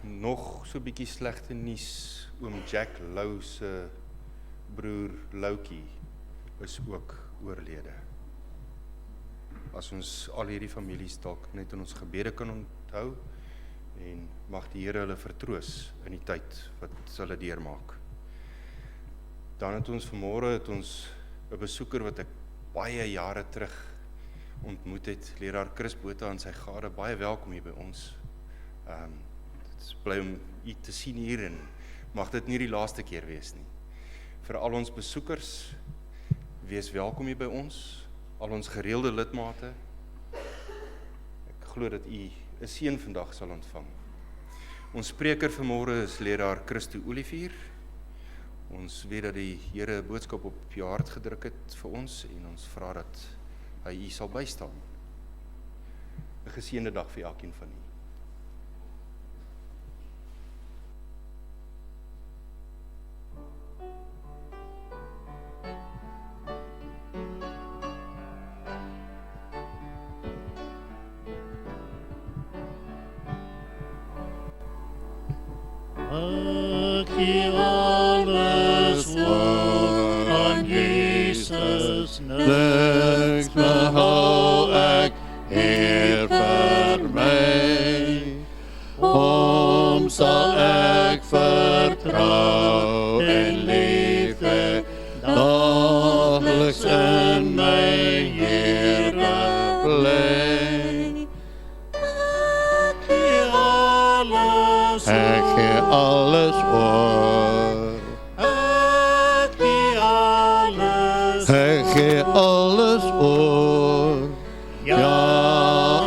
Nog so 'n bietjie slegte nuus, oom Jack Lou se broer Loukie is ook oorlede. As ons al hierdie families dalk net in ons gebede kan onthou, en mag die Here hulle vertroos in die tyd wat hulle deurmaak. Dan het ons vanmôre 'n besoeker wat ek baie jare terug ontmoet het, leraar Chris Botha en sy gade, baie welkom hier by ons. Het is bly om u te sien hier en mag dit nie die laaste keer wees nie. Vir al ons besoekers, wees welkom hier by ons, al ons gereelde lidmate. Ek glo dat u 'n seën vandag sal ontvang. Ons spreker vanmôre is leraar Christo Olivier. Ons weet dat die Here 'n boodskap op jou hart gedruk het vir ons en ons vra dat hy u sal bystaan. 'n Geseënde dag vir elkeen van u. Ek gee alles voor aan Jesus, niks behou ek hier vir my. Hom sal ek vertrou en lief hê, daagliks in my Here bly. Ek gee alles oor. Ek gee alles oor. Ja,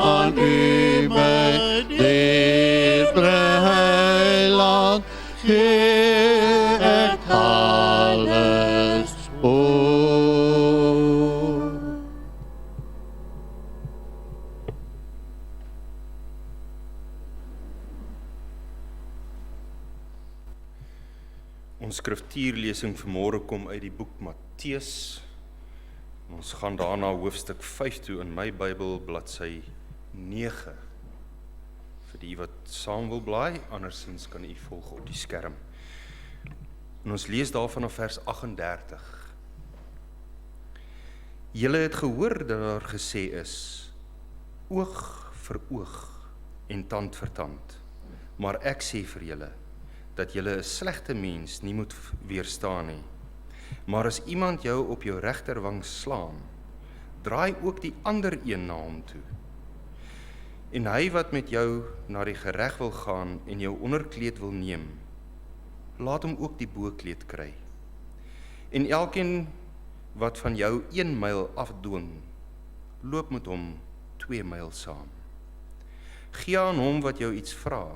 aan u my dierbare heiland, gee ek alles oor. Ons skriftuurlesing vanmôre kom uit die boek Matteus. Ons gaan daarna hoofstuk 5 toe in my Bybel, bladsy 9. Vir die wat saam wil blaai, andersins kan u volg op die skerm. En ons lees daarvan af vers 38. Julle het gehoor dat daar gesê is, oog vir oog en tand vir tand. Maar ek sê vir julle, dat julle 'n slegte mens nie moet weerstaan nie. Maar as iemand jou op jou regterwang slaan, draai ook die ander een na hom toe. En hy wat met jou na die gereg wil gaan en jou onderkleed wil neem, laat hom ook die bokleed kry. En elkeen wat van jou 1 myl afdwing, loop met hom 2 myl saam. Gee aan hom wat jou iets vra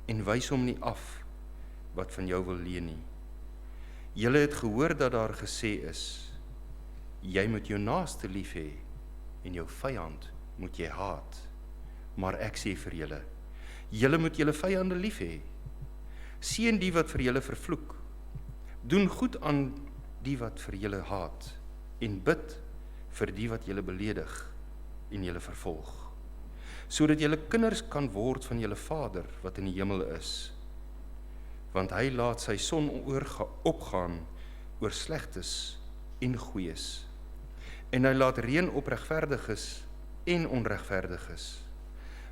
en wys hom nie af wat van jou wil leen nie. Julle het gehoor dat daar gesê is, jy moet jou naaste lief hê en jou vyand moet jy haat. Maar ek sê vir julle, julle moet julle vyande lief hê. Seën die wat vir julle vervloek. Doen goed aan die wat vir julle haat en bid vir die wat julle beledig en julle vervolg, sodat julle kinders kan word van julle Vader wat in die hemel is. Want hy laat sy son opgaan oor slegtes en goeies. En hy laat reën op regverdiges en onregverdiges.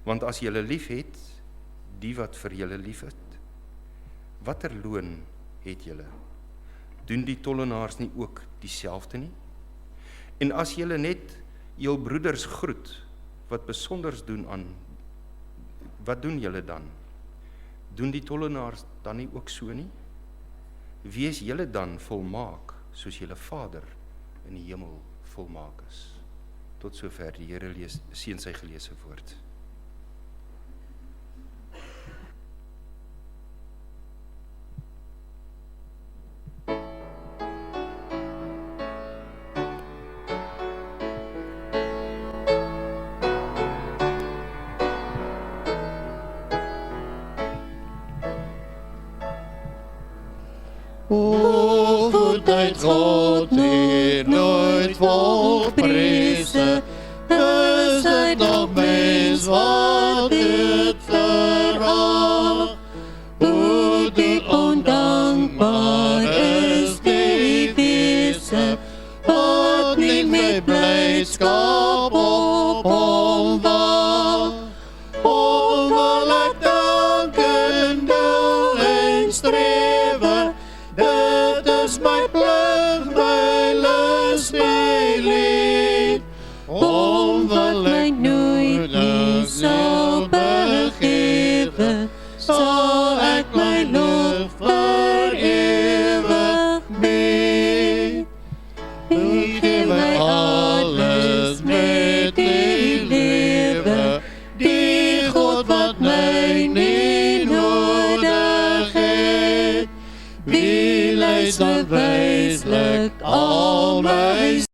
Want as julle lief het, die wat vir julle lief het, watter loon het julle? Doen die tollenaars nie ook dieselfde nie? En as julle net jul broeders groet, wat besonders doen aan, wat doen julle dan? Doen die tollenaars dan nie ook so nie? Wees julle dan volmaak, soos julle Vader in die hemel volmaak is. Tot sover die Here seën sy gelese woord. O goedheid God die nooit volprijzen, is het nog mens wat dit verhaal. sal ek my lof vir ewig bied. U gee my alles met die lewe, die God wat my nie nodig het. Wie lei dan wyslik al my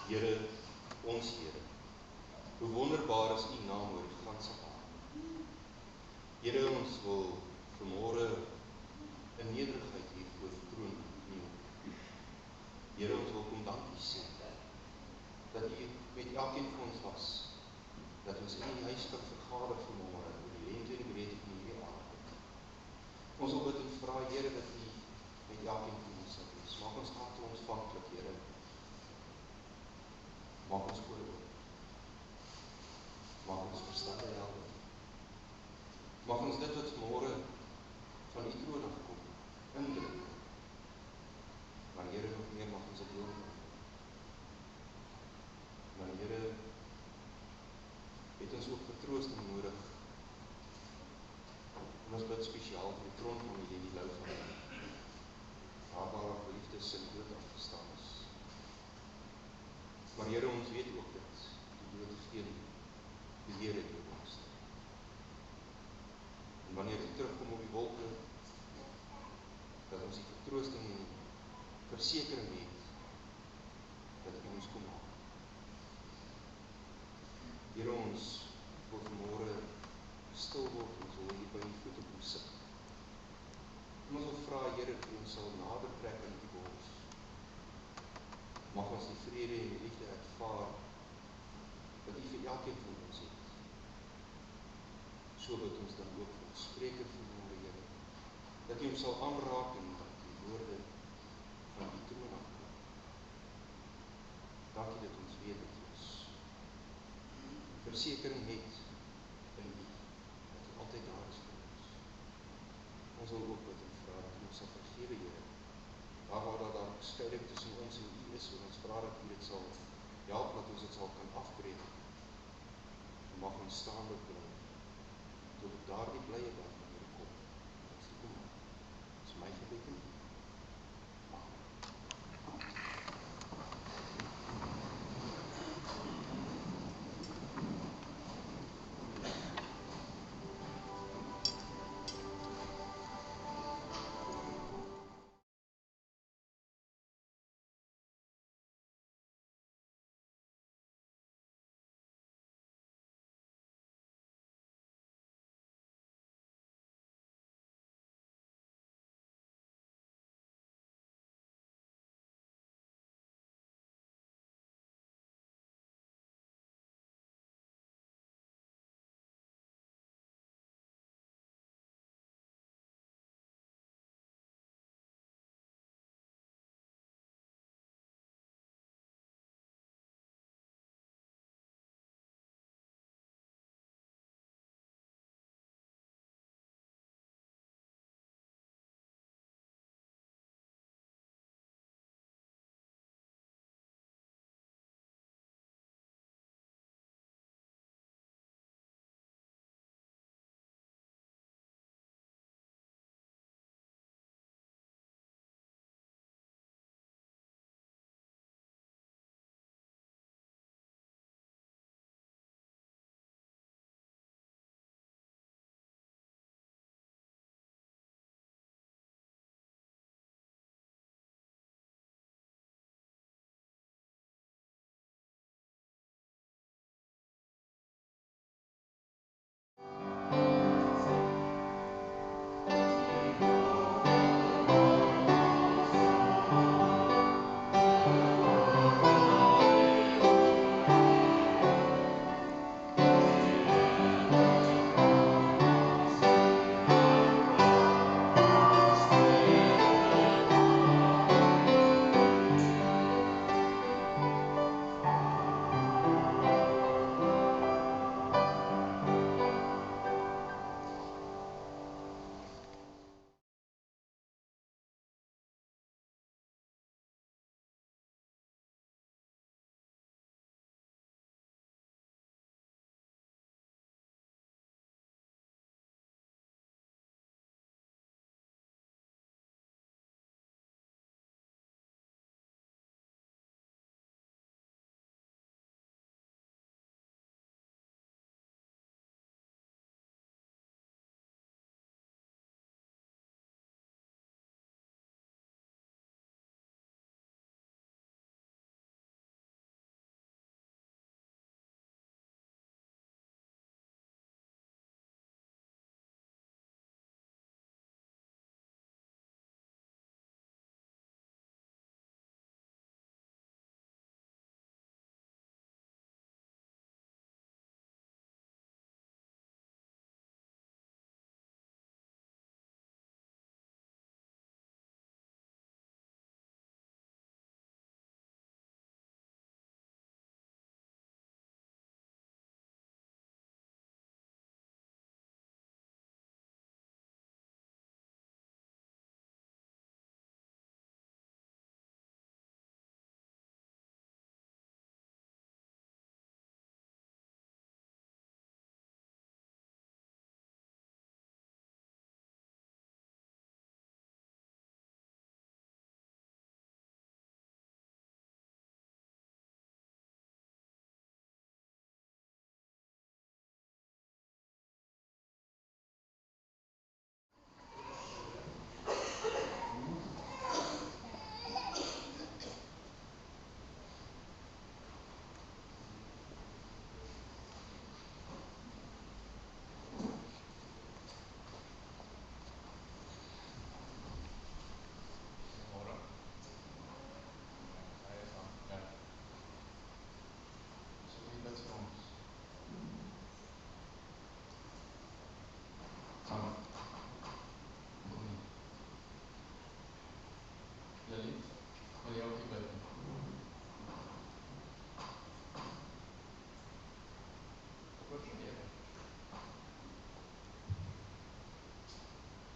Here, ons Here, hoe wonderbaar is U naam oor die ganse aarde. Here, ons wil vanmôre in nederigheid hier voor die troon kniel. Here, ons wil kom dankie sê dat U met elkeen van ons was, dat ons in die huis kan vergader vanmôre oor die lengte en die breedte van hierdie aarde. Ons wil bid en vra, Here, dat U met elkeen van ons sal wees. Maak ons harte ontvanklik, Here. Maak ons oor. Maak ons verstand helder. Maak ons dit wat vanmôre van U troon afkom, indruk. Maar Here, nog meer mag ons dit deel neem. Maar Here, het ons ook vertroosting nodig. En ons bid spesiaal vir die troonfamilie in die Lou van waar haar geliefdes in dood afgestaan is. Maar Here, ons weet ook dit, die dood is teen die Here het oor ons. En wanneer U terugkom op die wolke, dat ons die vertroosting en versekering het, dat U ons kom haal. Here, ons wil vanmôre stil word, ons wil hier by U voete kom sit. En ons wil vra, Here, dat U ons sal nader trek aan U bors. Mag ons die vrede en die liefde ervaar, wat U vir elkeen van ons het. So wat ons dan ook vir ons spreker vanmôre, Here, dat U hom sal aanraak en dat die woorde van U troon afkom. Dankie dat ons weet dat ons versekering het in U, dat U altyd daar is vir ons. Ons wil ook bid en vra dat U ons sal vergewe, Here, waar daar skeiding tussen ons en U is, ons vra dat U dit sal help, dat ons dit sal kan afbreek. Mag ons staande bly, tot op daardie blye dag wanneer U kom. Ons te kom. Dis my gebed en U.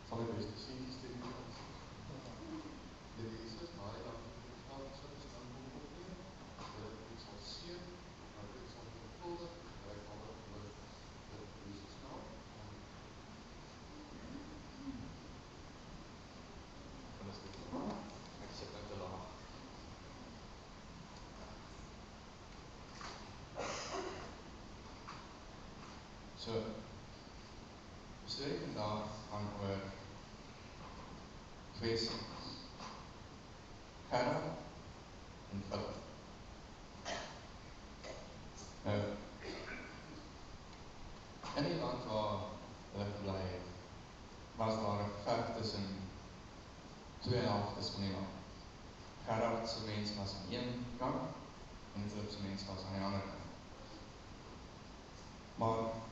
Sal ek beste sê, die studie. Dit is So, die storie vandag gaan oor twee seuns, Gerard en Philip. Nou, in die land waar hulle gebly het, was daar 'n geveg tussen twee helftes van die land. Gerard se mens was aan een kant en Philip se mens was aan die ander kant. Maar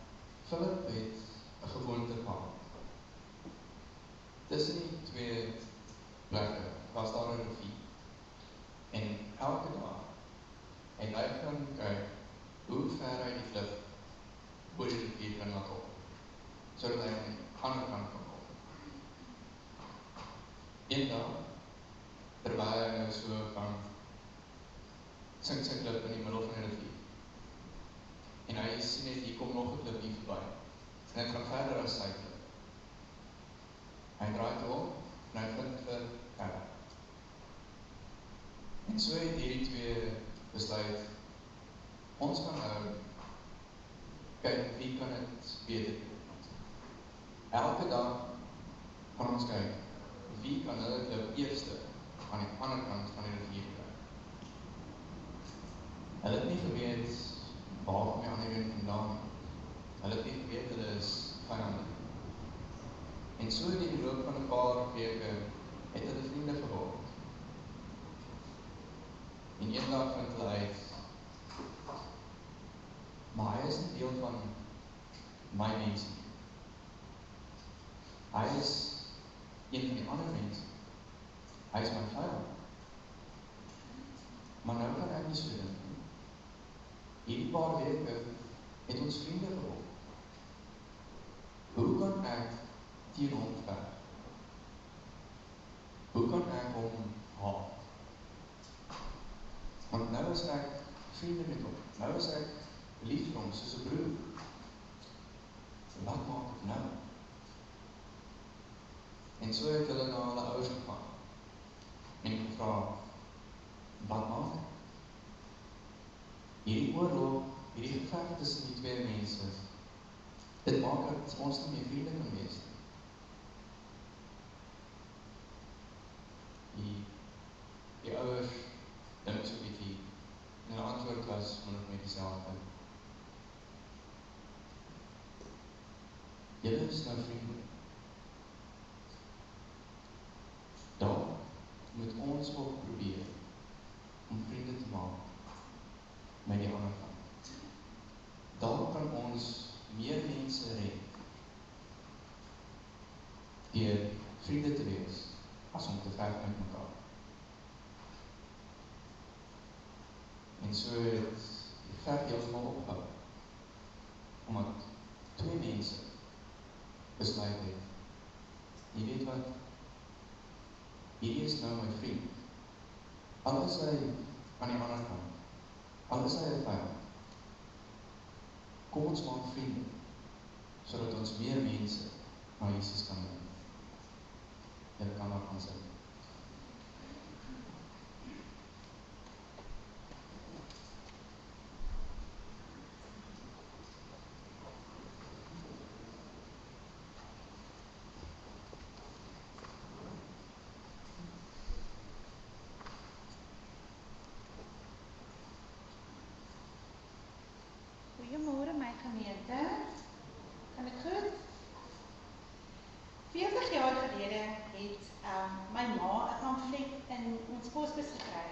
Philip het 'n gewoonte gehad. Tussen die twee plekke was daar 'n rivier. En elke dag het hy gaan kyk hoe ver hy die klip oor die rivier kan laat op, sodat hy aan die ander kant kan kom. Eendag, terwyl hy nou so van sink sy klip in die middel van die rivier, en hy sien net, hier kom nog 'n klip hier verby, en hy gaan verder as sy klip. Hy draai toe om, en hy vind vir Gerard. En so het hierdie twee besluit, ons gaan nou kyk wie kan dit beter doen. Elke dag gaan ons kyk wie kan hulle klip eerste aan die ander kant van die rivier kry. Hulle het nie geweet waar kom die ander een vandaan. Hulle het nie geweet hulle is vyande. En so in die loop van 'n paar weke het hulle vriende geword. En eendag vind hulle uit, maar hy is nie deel van my mense nie. Hy is een van die ander mense. Hy is my vyand. Maar nou kan ek nie so dink nie. Hierdie paar weke het ons vriende geword. Hoe kan ek teen hom veg? Hoe kan ek hom haat? Want nou is ek vriende met hom. Nou is ek lief vir hom soos 'n broer. Wat maak ek nou? En so het hulle na hulle ouers gegaan en gevra, wat maak ek? Hierdie oorlog, hierdie geveg tussen die twee mense, dit maak dat ons nie meer vriende kan wees nie. Die ouers dink so 'n bietjie, en hulle antwoord was min of meer dieselfde. Julle is nou vriende. Dan moet ons ook probeer om vriende te maak met die ander kant. Dan kan ons meer mense red deur vriende te wees as om te veg met mekaar. En so het die veg heeltemal opgehou, omdat twee mense besluit het, jy weet wat, hierdie is nou my vriend. Al is hy aan die ander kant, al is hy 'n vyand, kom ons maak vriende, sodat ons meer mense na Jesus kan neem. Julle kan maar gaan sit. Goeiemôre my gemeente. Kan ek goed? 40 jaar gelede het my ma 'n pamflet in ons posbus gekry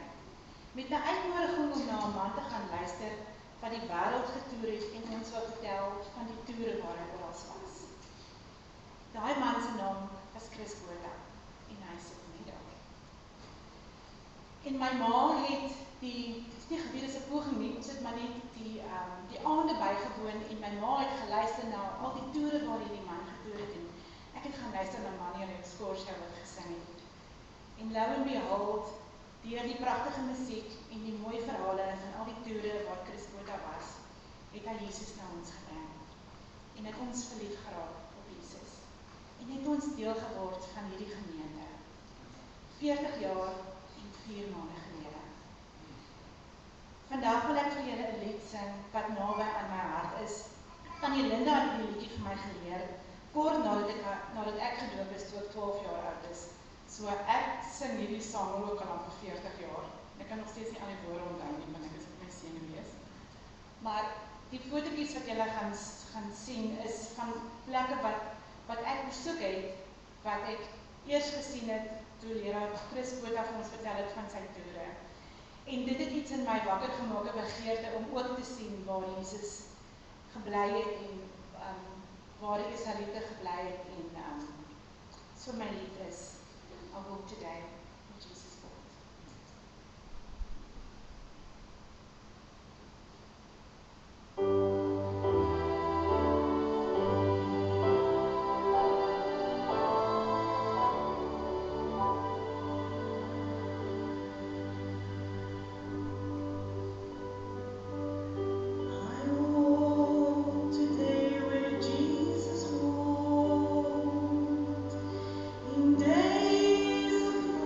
met 'n uitnodiging om na 'n man te gaan luister wat die wêreld getoer het en ons wou vertel van die toere waar hy oral was. Daai man se naam was Chris Botha en hy sit nie daar. En my ma het dit is nie gebeur as 'n poging nie, ons het maar net die aande bygewoon en my ma het geluister na al die toere waar hierdie man getoer het en ek het gaan luister na Manuel Scorsese wat gesing het. En lo and behold, deur die pragtige musiek en die mooi verhale van al die toere waar Chris Botha was, het hy Jesus na ons gebring. En het ons verlief geraak op Jesus. En het ons deel geword van hierdie gemeente. 40 jaar en 4 maande gelede. Vandag wil ek vir julle 'n lied sing wat naby aan my hart is Tannie Linda het die liedjie vir my geleer, kort nadat ek gedoop is toe ek 12 jaar oud is. So ek sing hierdie sang ook al amper 40 jaar. Ek kan nog steeds nie al die woorde onthou nie, want ek is op my senuwees. Maar die fotootjies wat julle gaan sien is van plekke wat ek besoek het, wat ek eers gesien het toe leraar Chris Botha vir ons vertel het van sy toere. En dit het iets in my wakker gemaak, 'n begeerte om ook te sien waar Jesus gebly het en waar die Israeliete gebly het en so my lied is, I walk today with Jesus walked. In days of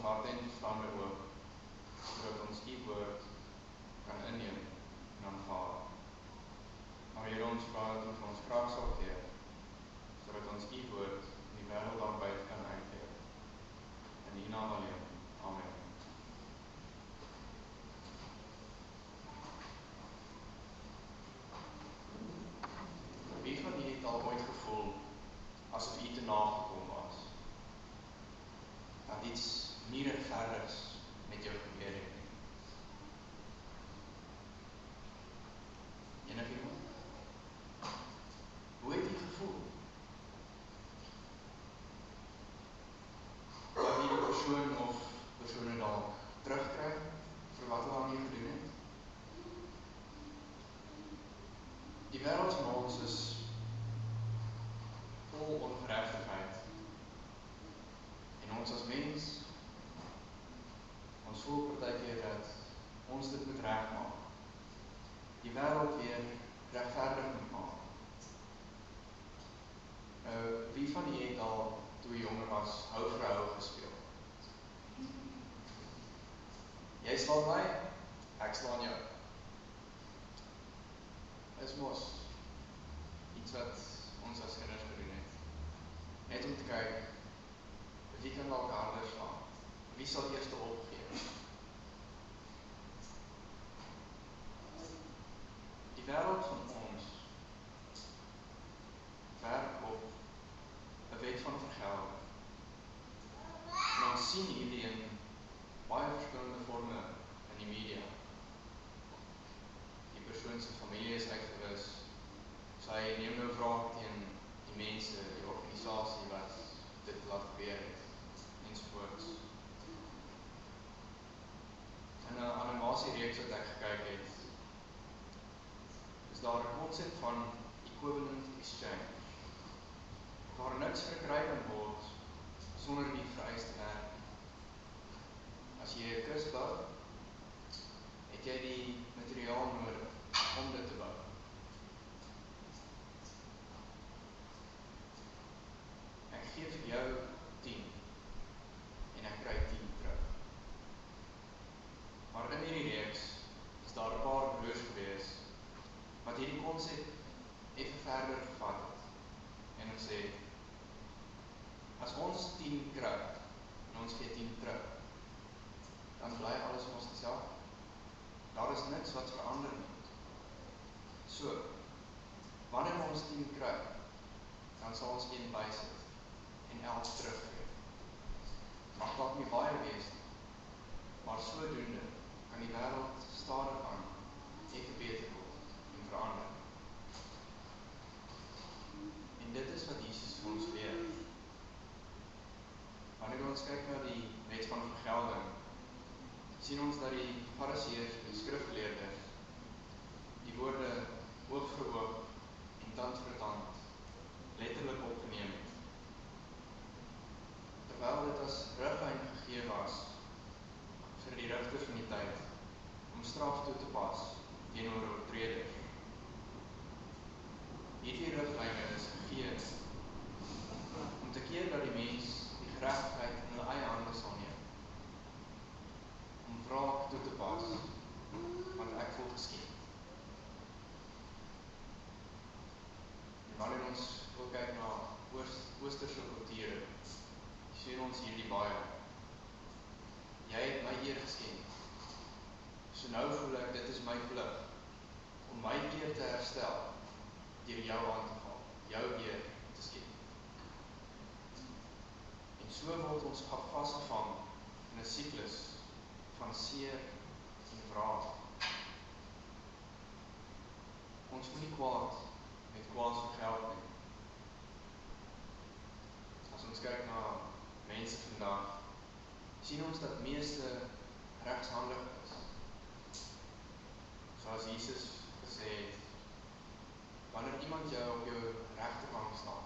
harte en verstande oop, sodat ons U woord kan inneem en aanvaar. Maar Here, ons vra dat U vir ons krag sal gee, sodat ons U woord in die wêreld daar buite kan uitleef. In U naam alleen. Amen. Wie van u het al ooit gevoel asof u te nagekom was? Dat iets nie regverdigs met jou gebeur het nie? Enigiemand? Hoe het u gevoel? Wou jy die persoon of persone dalk terugkry vir wat hulle aan jou gedoen het? Die wêreld van ons is vol ongeregtigheid. En ons as mens, ons voel partykeer dat ons dit moet regmaak. Die wêreld weer regverdig moet maak. Wie van julle het al, toe jy jonger was, hou vir hou gespeel? Jy slaan my, ek slaan jou. Is mos iets wat ons as kinders gedoen het. Net om te kyk, wie kan dalk harder slaan? Wie sal eers opgee? Die wêreld van ons werk op 'n wet van vergelding. En ons sien hierdie in baie verskillende forme in die media. Die persoon se familie is uitgewis. Sy neem nou wraak teen die mense, die organisasie wat dit laat gebeur het, ensovoorts. In 'n animasiereeks wat ek gekyk het, is daar 'n konsep van equivalent exchange, waar niks verkry kan word sonder die vereiste werk. As jy 'n kus bou, het jy die materiaal nodig om dit te bou. Ek gee vir jou 10 en ek kry 10 terug. Maar in hierdie reeks is daar 'n paar broers gewees wat hierdie konsep effe verder gevat het en gesê, as ons 10 kry en ons gee 10 terug, dan bly alles mos dieselfde. Daar is niks wat verander nie. So, wanneer ons 10 kry, dan sal ons 1 bysit en 11 teruggee. Mag dalk nie baie wees nie, maar sodoende kan die wêreld stadig aan effe beter word en verander. En dit is wat Jesus vir ons leer. Wanneer ons kyk na die wet van vergelding, sien ons dat die Fariseërs en die skrifgeleerdes die woorde oog vir oog en tand vir tand letterlik opgeneem het. Terwyl dit as riglyn gegee was vir die rigters van die tyd om straf toe te pas teenoor oortreders. Hierdie riglyne is gegee om te keer dat die mens die geregtigheid in hulle eie hande sal neem, om wraak toe te pas, want ek voel geskiet. En wanneer ons wil kyk na oosterse kulture, sien ons hierdie baie. Jy het my eer geskend, so nou voel ek, dit is my plig om my eer te herstel deur jou aan te val, jou eer te skend. En so word ons vasgevang in 'n siklus van seer en wraak. Ons moet nie kwaad met kwaad vergeld nie. As ons kyk na mense vandag, sien ons dat meeste regshandig is. Soos Jesus gesê het, wanneer iemand jou op jou regterkant staan,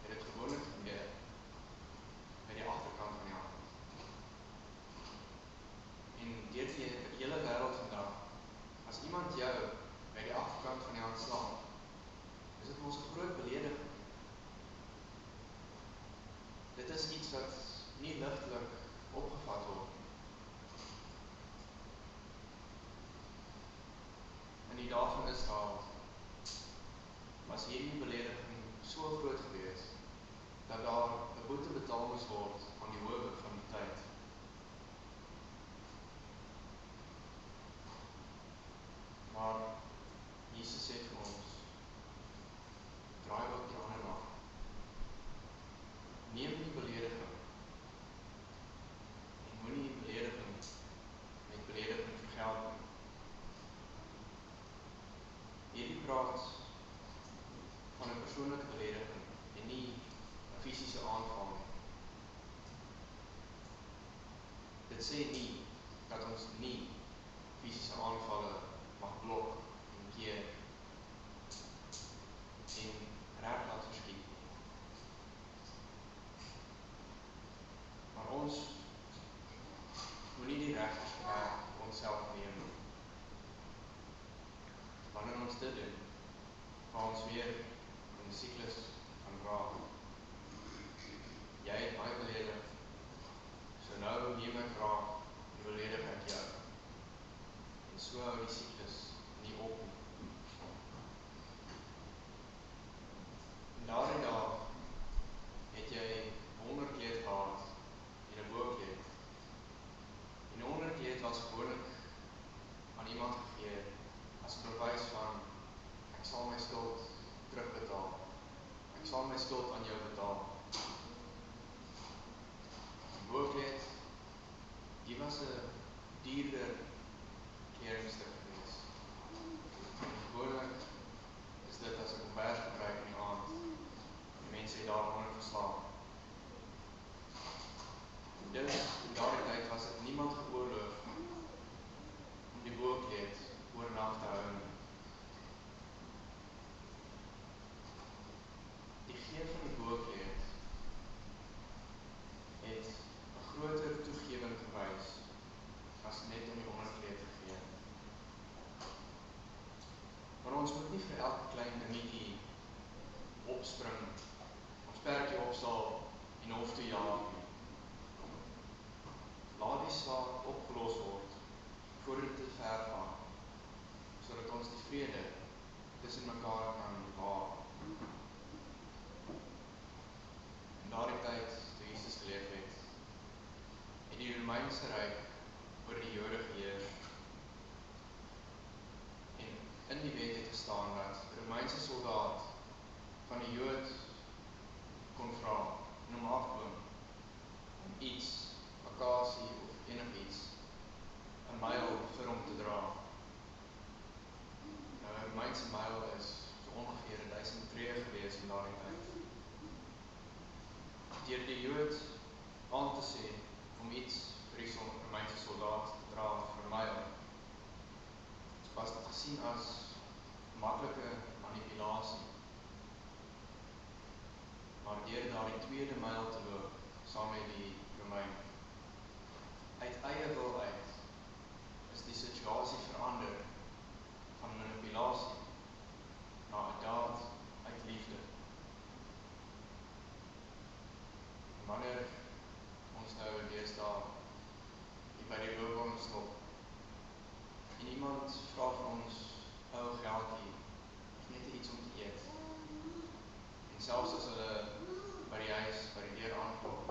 het dit gewoonlik gebeur by die agterkant van die hand. En deur die hele wêreld vandag, as iemand jou by die agterkant van die hand slaan, is dit ons 'n groot belediging. Dit is iets wat nie daarvan is dat was hierdie belediging so groot gewees, dat daar 'n boete betaal moes word aan die howe van die tyd. Maar Jesus sê vir ons, draai ook die ander kant. Neem die belediging en moenie die belediging met belediging vergeld nie. Hierdie praat van 'n persoonlike belediging en nie 'n fisiese aanval nie. Dit sê nie dat ons nie fisiese aanvalle mag blok en keer en reg laat verskiet. Maar ons moenie die regterswerk op onsself neem nie. Wanneer ons dit doen, gaan ons weer in die siklus van raak. Jy het my beledig, so nou neem ek raak en beledig ek jou. En so hou die siklus nie op nie. En daardie dag het jy 'n onderkleed gehad en 'n bokleed. En 'n onderkleed was gewoonlik aan iemand gegee as 'n bewys van ek sal my skuld terugbetaal. Ek sal my skuld aan jou betaal. Die bokleed, die was 'n duurder kledingstuk gewees. Gewoonlik is dit as 'n kombers gebruik in die aand. Die mense het daaronder geslaap. Dus in daardie tyd was dit niemand geoorloof om die bokleed oornag te hou nie. Die gee van die bokleed het 'n groter toegewing gewys as net om die onderkleed te gee. Maar ons moet nie vir elke klein dingetjie opspring, ons perdjie opstal en hof toe jaag nie. Laat die saak opgelos word voordat dit te ver gaan, sodat ons die vrede tussen mekaar kan bewaar. In daardie tyd, toe Jesus geleef het die Romeinse ryk oor die Jode geheers. En in die wet het gestaan dat 'n Romeinse soldaat van die Jood kon vra en hom afdwing om iets, bagasie of enigiets, 'n myl vir hom te dra. Nou 'n Romeinse myl is so ongeveer 1000 tree gewees in daardie tyd. Deur die Jood aan te sê om iets vir die Romeinse soldaat te dra vir 'n myl, was dit gesien as maklike manipulasie. Maar deur daardie tweede myl te loop, saam met die Romein, uit eie wil uit, is die situasie verander van manipulasie na 'n daad uit liefde. En wanneer ons nou deesdae hier by die loopbaan stop en iemand vra vir ons ou geldjie, net iets om te eet. En selfs as hulle by die huis, by die deur aanklop,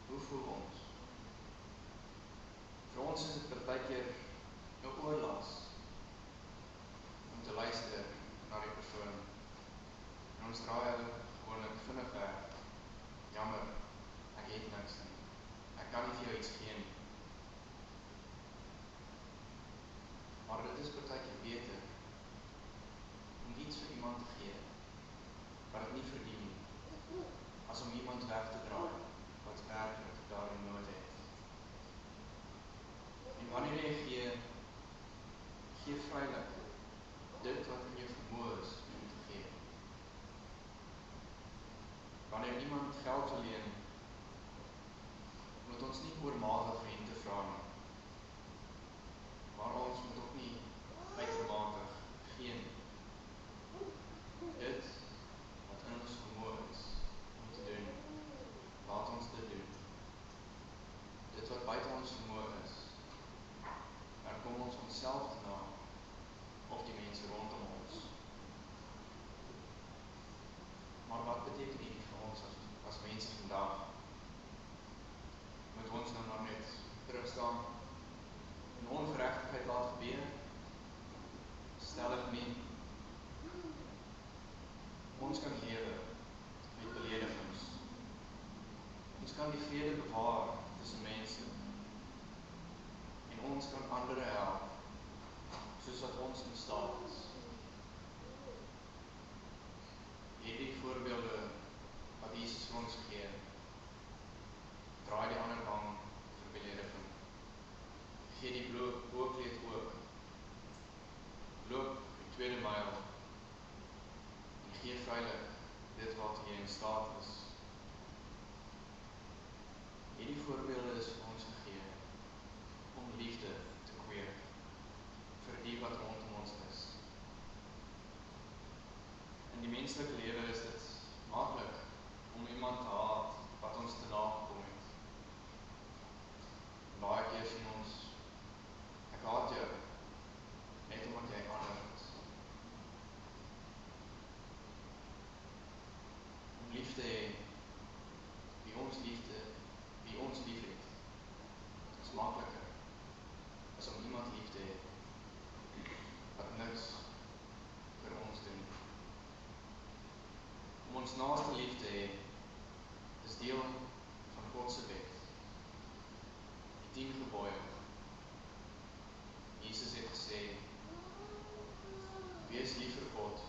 hoe voel ons? Vir ons is dit partykeer 'n oorlas om te luister na die persoon. En ons draai hulle gewoonlik vinnig weg. Jammer, ek het niks nie. Ek kan nie vir jou iets gee nie. Maar dit is partykeer beter om iets vir iemand te gee wat dit nie verdien nie, as om iemand weg te draai wat werklik daarin nood het. En wanneer jy gee vrylik dit wat in jou vermoë is om te gee. Wanneer iemand geld wil leen, moet ons nie oormatig rente vra nie. Maar ons moet ook nie uitermatig gee nie. Dit wat in ons vermoë is om te doen, laat ons dit doen. Dit wat buite ons vermoë is, dan kom ons onsself te na mense vandag, moet ons nou maar net terugstaan en ongeregtigheid laat gebeur? Stellig nie. Ons kan lewe met beledigings. Ons kan die vrede bewaar tussen mense. En ons kan ander help, soos wat ons in staat is. Hierdie voorbeelde wat Jesus vir ons gee, draai die ander wang vir belediging. Gee die boekleed ook. Loop die tweede myl en gee veilig dit wat jy in staat is. Hierdie voorbeelde is vir ons gegee om liefde te kweek vir die wat rondom ons is. In die menslike lewe is dit maklik om iemand te haat wat ons te nagekom het. Baie keer sien ons, ek haat jou, net omdat jy anders is. Om lief te hê, wie ons lief het, is makliker as om iemand lief te hê wat niks vir ons doen. Om ons naaste lief te hê, is deel van God se wet. Die 10 gebooie. Jesus het gesê, wees lief vir God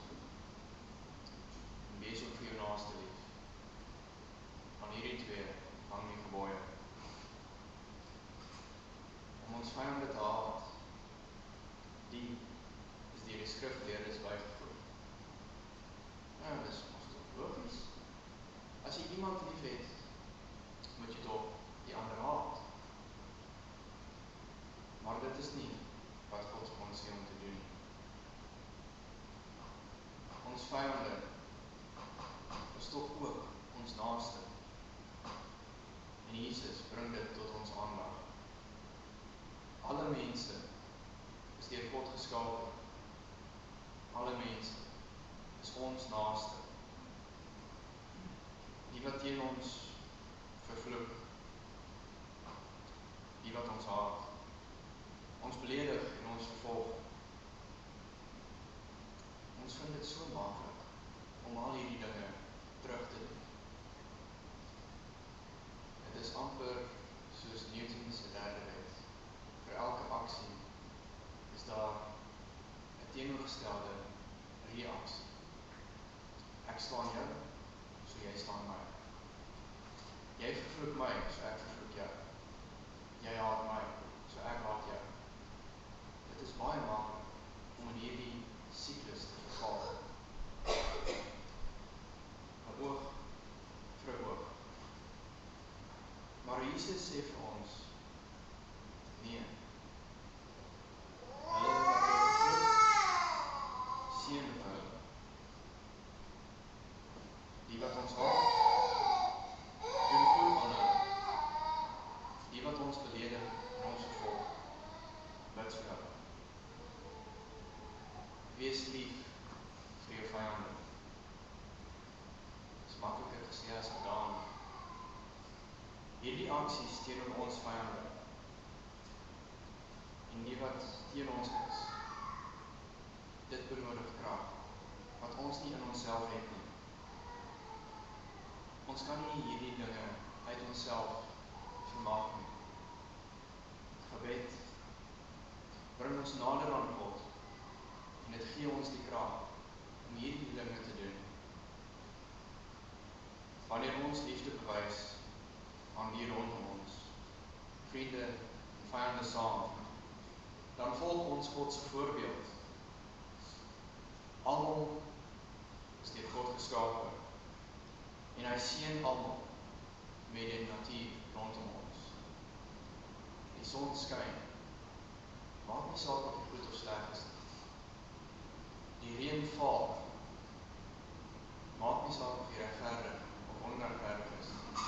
en wees ook vir jou naaste lief. Van hierdie 2 hang die gebooie. Om ons vyande te haat, die is deur die skrifgeleerdes bygevoer. Ja, dis ons toch logies. As jy iemand lief het, moet jy toch die ander haat. Maar dit is nie wat God vir ons sê om te doen. Ons vyande is toch ook ons naaste. En Jesus bring dit tot ons aandag. Alle mense is deur God geskape. Alle mense is ons naaste. Die wat teen ons vervloek, die wat ons haat, ons beledig en ons vervolg. Ons vind dit so maklik om al hierdie dinge terug te doen. Het is amper soos Newton se derde wet. Vir elke aksie is daar 'n teenoorgestelde reaksie. Ek slaan jou, so jy slaan my. Jy vervloek my, so ek vervloek jou. Jy haat my, so ek haat jou. Dit is baie maklik om in hierdie siklus te verval. 'n Oog vir 'n oog. Maar Jesus sê vir ons, nee. Hulle wat jou vervloek, seën hulle. Die wat ons haat, doen goed aan hulle. Die wat ons beledig en ons vervolg, bid vir hulle. Wees lief vir jou vyande. Dit is makliker gesê as gedaan. Hierdie aksies teenoor ons vyande en die wat teen ons is, dit benodig krag, wat ons nie in onsself het nie. Ons kan nie hierdie dinge uit onsself vermaak nie. Gebed bring ons nader aan God en dit gee ons die krag om hierdie dinge te doen. Wanneer ons liefde bewys aan die rondom ons, vriende en vyande saam, dan volg ons God se voorbeeld. Almal is deur God geskape en hy seën almal met die natuur rondom ons. Die son skyn, maak nie saak of jy goed of sleg is nie. Die reën val, maak nie saak of jy regverdig of onregverdig is nie.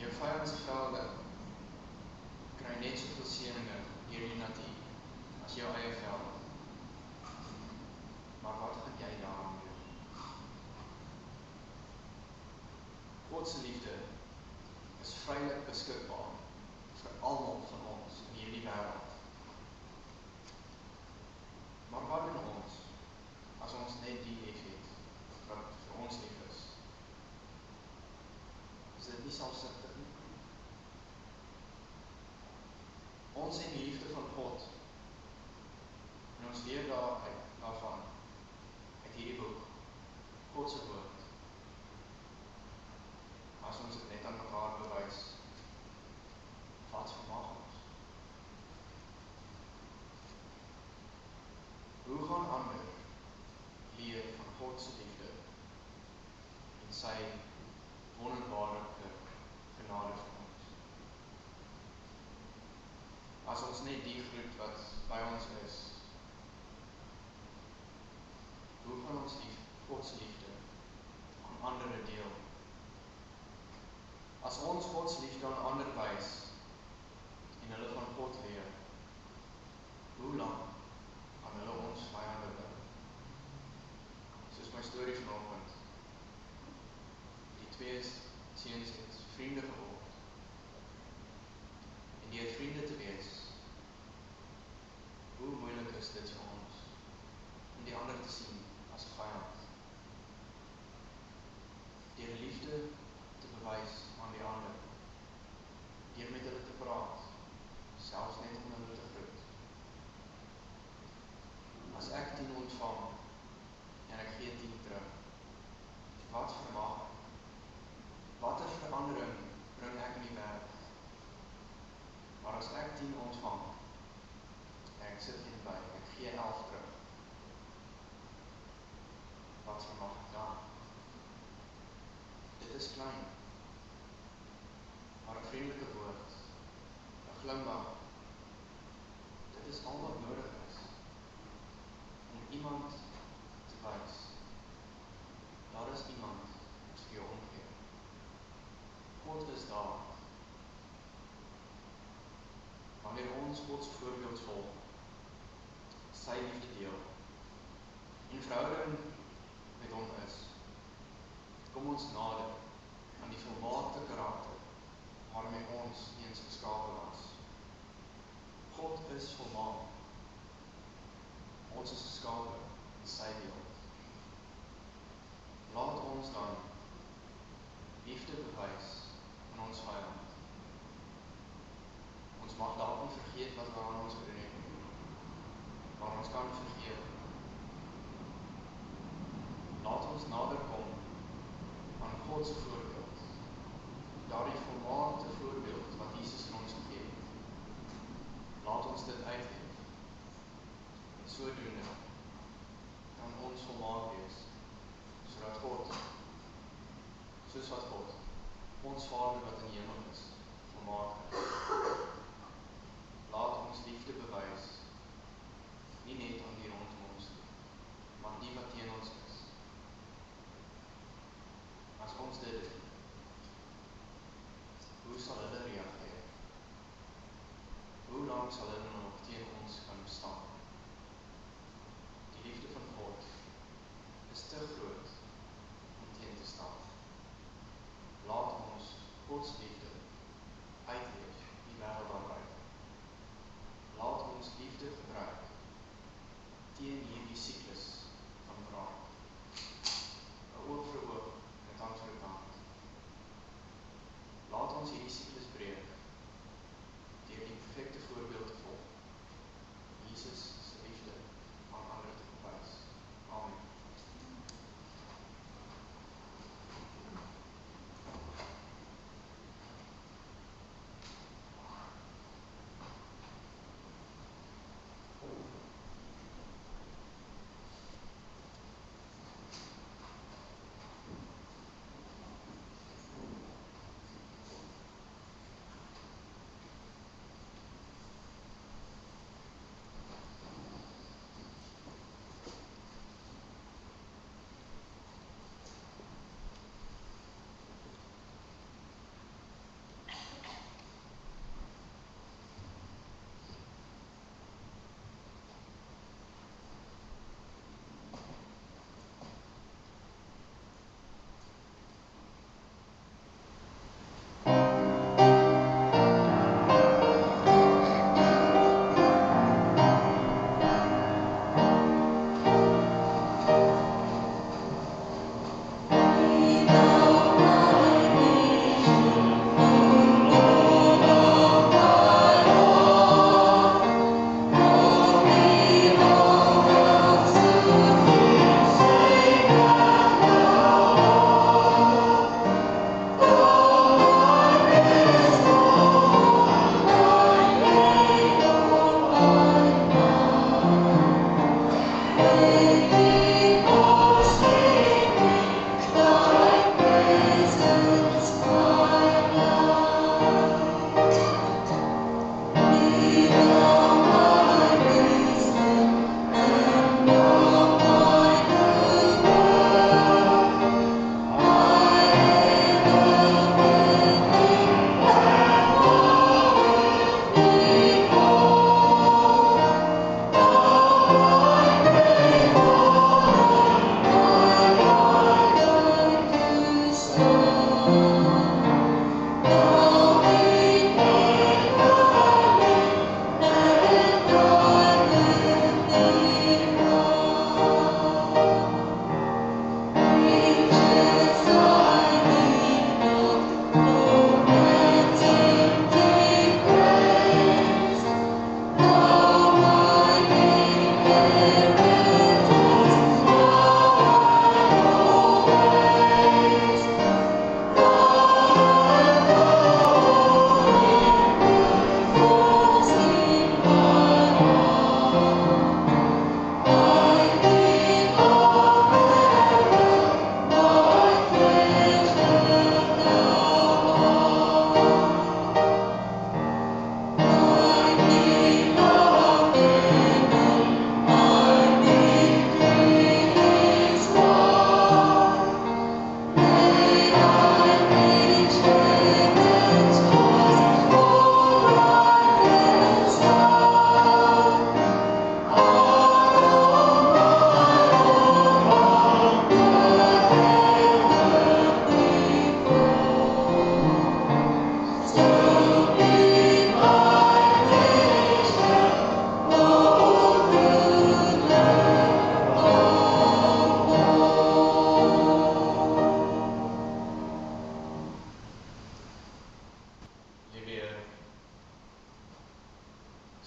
Jou vyand se velde kry net soveel seëninge deur die natuur as jou eie veld. Maar wat gaan jy daaraan doen? God se liefde is vrylik beskikbaar vir almal van ons in hierdie wêreld. Maar wat doen ons as ons net die lief het wat vir ons lief is? Is dit nie selfsugtig nie? Ons het die liefde van God en ons leer daarvan uit hierdie boek, God se woord. As ons dit net aan mekaar bewys, wat vermag ons? Hoe gaan ander leer van God se liefde en sy wonderbaarlike genade vir ons? As ons net die groet wat by ons is, hoe gaan ons God se liefde aan ander deel? As ons God se liefde aan ander wys en hulle van God leer, hoe lank gaan hulle ons vyande bly? Soos my storie vanoggend. Die twee seuns het vriende geword. En deur vriende te wees, hoe moeilik is dit vir ons om die ander te sien as 'n vyand? Deur liefde te bewys aan die ander, deur met hulle te praat, selfs net om hulle te groet. As ek 10 ontvang en ek gee 10 terug, wat vermag ek? Watter verandering bring ek in die wêreld? Maar as ek 10 ontvang, ek sit geen by, ek gee 11 terug, wat vermag ek dan? Dit is klein, maar 'n vriendelike woord, 'n glimlach, dit is al wat nodig is om iemand te wys. Daar is iemand wat vir jou omgee. God is daar. Wanneer ons God se voorbeeld volg, sy liefde deel, en verhouding met hom is, kom ons nader aan die volmaakte karakter waarmee ons eens geskape was. God is volmaak. Ons is geskape in sy beeld. Laat ons dan liefde bewys aan ons vyand. Ons mag dalk nie vergeet wat hulle aan ons gedoen het, maar ons kan vergeef. Laat ons nader kom aan God se voorbeeld, daardie volmaakte voorbeeld wat Jesus vir ons gegee het. Laat ons dit uitleef. En sodoende kan ons volmaak wees, sodat God, soos wat God, ons Vader wat in die hemel is, volmaak is. Laat ons liefde bewys, nie net aan die rondom ons nie, maar die wat teen ons is. As ons dit doen, hoe sal hulle reageer? Hoe lank sal hulle nog teen ons kan bestaan? Die liefde van God is te groot om teen te staan. Laat ons Gods liefde uitleef die wêreld daar buite. Laat ons liefde gebruik teen hierdie siklus van wraak. 'n Oog vir oog, 'n tand vir 'n tand. Laat ons hierdie siklus breek deur die perfekte voorbeeld te volg. Jesus se liefde aan ander te bewys. Amen.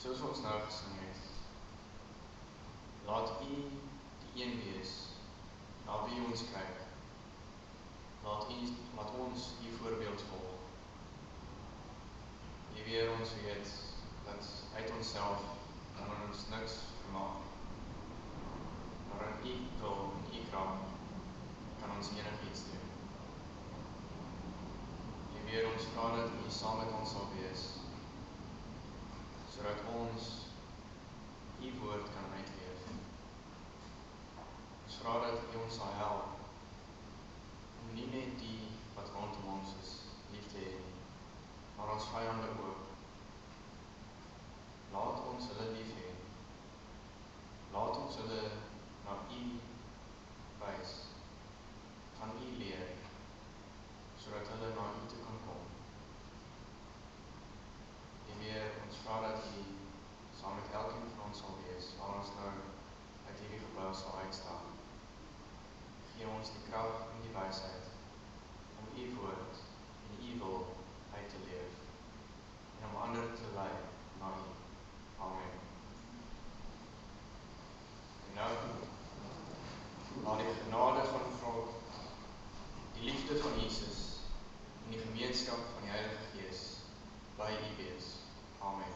Soos ons nou gesing het, laat U die een wees, na wie ons kyk. Laat ons U voorbeeld volg. Weer ons weet dat uit onsself kan ons niks vermaak. Maar in U wil en U krag kan ons enigiets doen. Weer ons vra dat U saam met ons sal wees, sodat ons U woord kan uitleef. Ons vra dat U ons sal help om nie net die wat rondom ons is lief te hê, maar ons vyande ook. Laat ons hulle lief hê. Laat ons hulle na U wys, van U leer, sodat hulle na U toe kan kom. Weer ons vra dat U saam met elkeen van ons sal wees, waar ons nou uit hierdie gebou sal uitstaan. Gee ons die krag en die wysheid om U woord en U wil uit te leef en om ander te lei na U. Amen. En nou, laat die genade van God, die liefde van Jesus en die gemeenskap van die Heilige Gees by U wees. Amen.